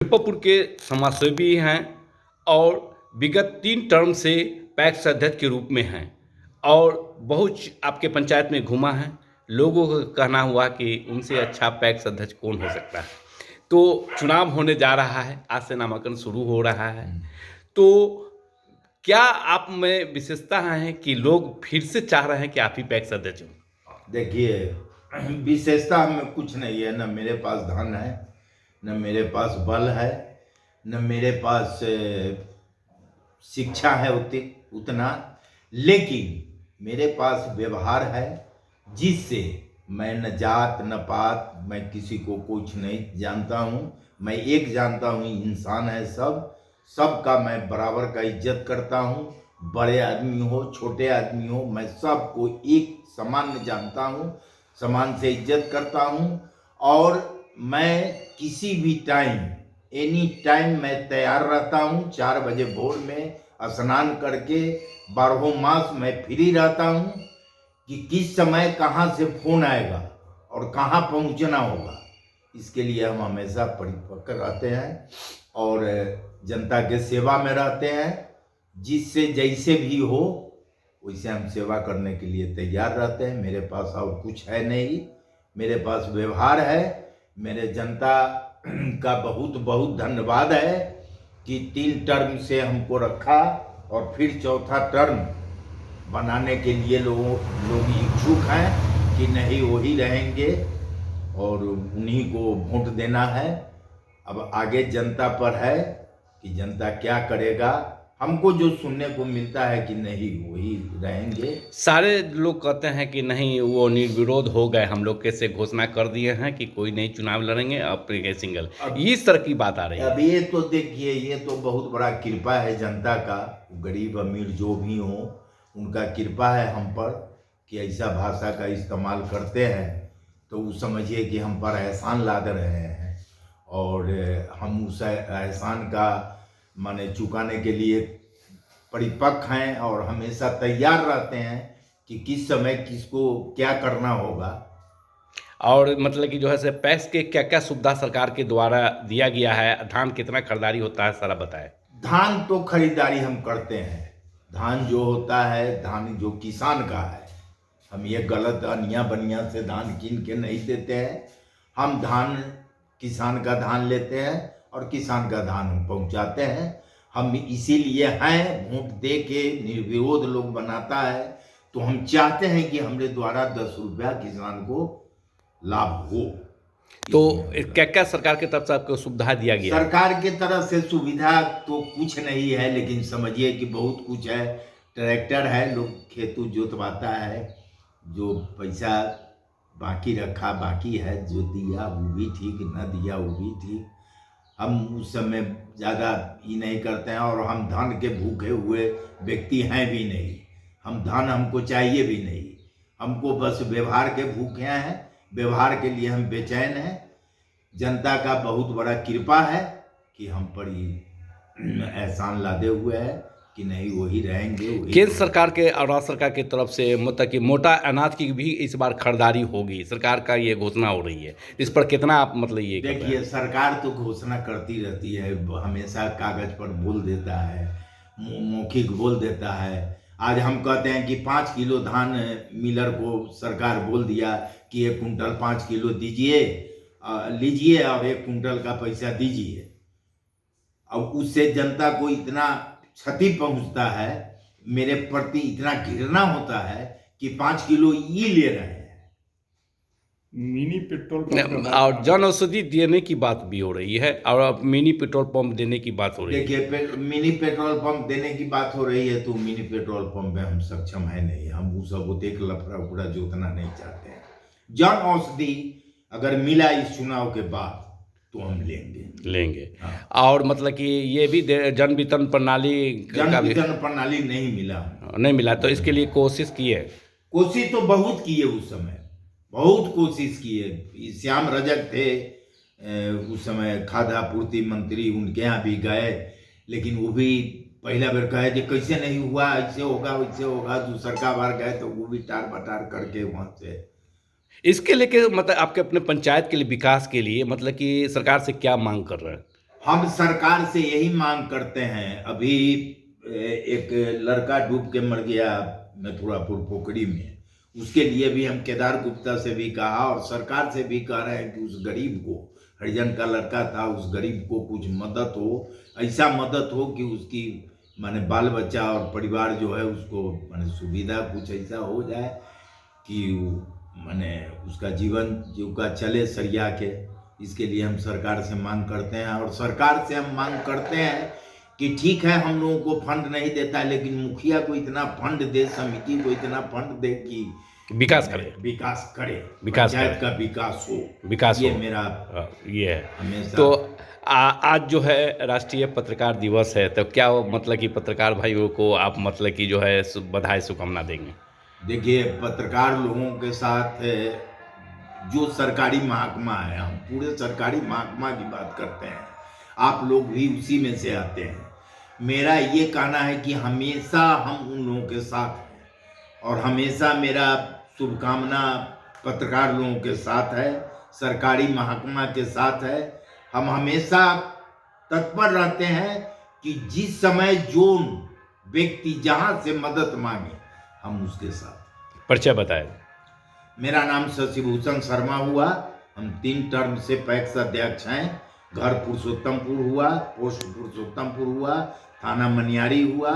मुजफ्फरपुर के समाजसेवी हैं और विगत 3 टर्म से पैक्स अध्यक्ष के रूप में हैं और बहुत आपके पंचायत में घूमा है। लोगों का कहना हुआ कि उनसे अच्छा पैक्स अध्यक्ष कौन हो सकता है। तो चुनाव होने जा रहा है, आज से नामांकन शुरू हो रहा है। तो क्या आप में विशेषता है कि लोग फिर से चाह रहे हैं कि आप ही पैक्स अध्यक्ष हों? देखिए, विशेषता में कुछ नहीं है। न मेरे पास धन है, न मेरे पास बल है, न मेरे पास शिक्षा है उतना, लेकिन मेरे पास व्यवहार है जिससे मैं न जात न पात, मैं किसी को कुछ नहीं जानता हूँ। मैं एक जानता हूँ, इंसान है सबका मैं बराबर का इज्जत करता हूँ। बड़े आदमी हो छोटे आदमी हो, मैं सबको एक समान जानता हूँ, समान से इज्जत करता हूँ। और मैं किसी भी टाइम, एनी टाइम मैं तैयार रहता हूँ। 4 बजे भोर में स्नान करके 12 मास मैं फ्री रहता हूँ कि किस समय कहाँ से फोन आएगा और कहाँ पहुँचना होगा। इसके लिए हम हमेशा परिपक्व रहते हैं और जनता के सेवा में रहते हैं। जिससे जैसे भी हो वैसे हम सेवा करने के लिए तैयार रहते हैं। मेरे पास और कुछ है नहीं, मेरे पास व्यवहार है। मेरे जनता का बहुत बहुत धन्यवाद है कि 3 टर्म से हमको रखा और फिर चौथा टर्म बनाने के लिए लोग इच्छुक हैं कि नहीं वही रहेंगे और उन्हीं को वोट देना है। अब आगे जनता पर है कि जनता क्या करेगा। हमको जो सुनने को मिलता है कि नहीं वही रहेंगे। सारे लोग कहते हैं कि नहीं, वो निर्विरोध हो गए, हम लोग कैसे घोषणा कर दिए हैं कि कोई नहीं चुनाव लड़ेंगे, अपने सिंगल, इस तरह की बात आ रही है। अब ये तो देखिए, ये तो बहुत बड़ा कृपा है जनता का। गरीब अमीर जो भी हो, उनका कृपा है हम पर कि ऐसा भाषा का इस्तेमाल करते हैं। तो वो समझिए कि हम पर एहसान लाद रहे हैं और हम उस एहसान का माने चुकाने के लिए परिपक्व हैं और हमेशा तैयार रहते हैं कि किस समय किसको क्या करना होगा। और मतलब कि जो है से पैक्स के क्या क्या सुविधा सरकार के द्वारा दिया गया है, धान कितना खरीदारी होता है, सारा बताएं। धान तो खरीदारी हम करते हैं। धान जो होता है, धान जो किसान का है, हम ये गलत अनिया बनिया से धान कीन के नहीं देते हैं। हम धान किसान का धान लेते हैं और किसान का धान हम पहुँचाते हैं। हम इसीलिए हैं, वोट दे के निर्विरोध लोग बनाता है तो हम चाहते हैं कि हमारे द्वारा 10 रुपया किसान को लाभ हो। तो क्या क्या सरकार की तरफ से आपको सुविधा दिया गया है? सरकार की तरफ से सुविधा तो कुछ नहीं है, लेकिन समझिए कि बहुत कुछ है। ट्रैक्टर है, लोग खेत जोतवाता है। जो पैसा बाकी रखा बाकी है, जो दिया वो भी ठीक, न दिया वो भी ठीक। हम उस समय ज़्यादा ये नहीं करते हैं और हम धन के भूखे हुए व्यक्ति हैं भी नहीं। हम धन हमको चाहिए भी नहीं, हमको बस व्यवहार के भूखे हैं। व्यवहार के लिए हम बेचैन हैं। जनता का बहुत बड़ा कृपा है कि हम पर ये एहसान लादे हुए है कि नहीं वही रहेंगे। केंद्र सरकार के और राज्य सरकार की तरफ से मतलब कि मोटा अनाज की भी इस बार खरीदारी होगी, सरकार का ये घोषणा हो रही है। इस पर कितना आप मतलब ये देखिए, सरकार तो घोषणा करती रहती है, हमेशा कागज पर बोल देता है, मौखिक बोल देता है। आज हम कहते हैं कि 5 किलो धान मिलर को सरकार बोल दिया कि 1 कुंटल 5 किलो दीजिए, लीजिए और 1 कुंटल का पैसा दीजिए। अब उससे जनता को इतना क्षति पहुंचता है, मेरे प्रति इतना घृणा होता है कि 5 किलो ये ले रहे हैं। मिनी पेट्रोल पंप और जन औषधि देने की बात भी हो रही है और अब मिनी पेट्रोल पंप देने की बात हो रही है। देखिए, मिनी पेट्रोल पंप देने की बात हो रही है तो मिनी पेट्रोल पंप में हम सक्षम है नहीं। हम वो सब एक लफड़ा उफड़ा जोतना नहीं चाहते हैं। जन औषधि अगर मिला इस चुनाव के बाद तो हम लेंगे। हाँ। और मतलब कि ये भी जन वितरण प्रणाली जन वितरण प्रणाली नहीं मिला तो इसके लिए कोशिश की है। कोशिश तो बहुत की है, उस समय बहुत कोशिश की है। श्याम रजक थे उस समय खाद्य आपूर्ति मंत्री, उनके यहाँ भी गए, लेकिन वो भी पहला बार कहे कि कैसे नहीं हुआ, ऐसे होगा वैसे होगा। दूसरा बार गए तो वो भी टार बटार करके वहाँ से। इसके लेके मतलब आपके अपने पंचायत के लिए, विकास के लिए मतलब कि सरकार से क्या मांग कर रहे हैं? हम सरकार से यही मांग करते हैं। अभी एक लड़का डूब के मर गया मथुरापुर पोखरी में, उसके लिए भी हम केदार गुप्ता से भी कहा और सरकार से भी कह रहे हैं कि उस गरीब को, हरिजन का लड़का था, उस गरीब को कुछ मदद हो, ऐसा मदद हो कि उसकी माने बाल बच्चा और परिवार जो है उसको माने सुविधा कुछ ऐसा हो जाए कि माने उसका जीवन जीविका चले सरिया के। इसके लिए हम सरकार से मांग करते हैं और सरकार से हम मांग करते हैं कि ठीक है हम लोगों को फंड नहीं देता है, लेकिन मुखिया को इतना फंड दे, समिति को इतना फंड दे कि विकास करे, पंचायत का विकास ये हो। मेरा ये है। हमेशा तो आज जो है राष्ट्रीय पत्रकार दिवस है, तो क्या वो मतलब कि पत्रकार भाइयों को आप मतलब कि जो है बधाई शुभकामना देंगे? देखिए, पत्रकार लोगों के साथ जो सरकारी महकमा है, हम पूरे सरकारी महकमा की बात करते हैं, आप लोग भी उसी में से आते हैं। मेरा ये कहना है कि हमेशा हम उन लोगों के साथ हैं और हमेशा मेरा शुभकामना पत्रकार लोगों के साथ है, सरकारी महकमा के साथ है। हम हमेशा तत्पर रहते हैं कि जिस समय जो व्यक्ति जहाँ से मदद मांगे हम उसके साथ। परिचय बताएं। मेरा नाम शशिभूषण शर्मा हुआ, हम 3 टर्म से पैक्स अध्यक्ष हैं। घर पुरुषोत्तमपुर हुआ, पोस्ट पुरुषोत्तमपुर हुआ, थाना मनियारी हुआ,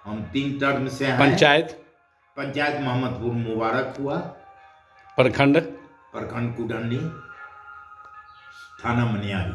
हम 3 टर्म से हैं। पंचायत मोहम्मदपुर मुबारक हुआ, प्रखंड कुडन्नी, थाना मनियारी।